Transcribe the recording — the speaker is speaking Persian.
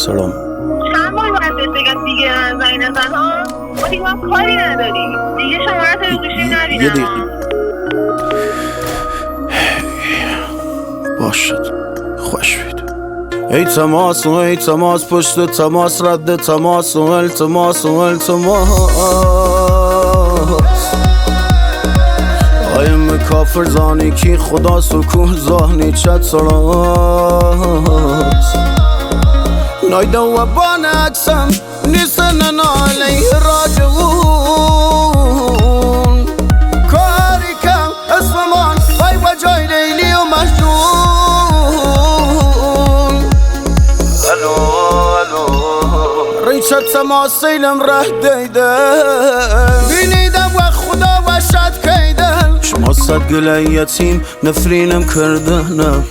سلام. چند بار باید بهت بگم دیگه زنگ نزن ها؟ ما دیگه هم کاری نداریم دیگه، شماره تو گوشی یه نبینم دقیقه باشد. خوش بید. ای تماس و ای تماس، پشت تماس رد تماس و التماس و التماس. آیم کافر زانی کی خدا سکوه زانی چت سراس. نایده و بان اکسم نیستن علیه راجعون. کاری کم اسممان وای و جای لیلی و مجنون. الو الو ریچت تماس سیلم ره دیده بینیدم و خدا و شد کیده. شما صد گله یتیم نفرینم کرده نه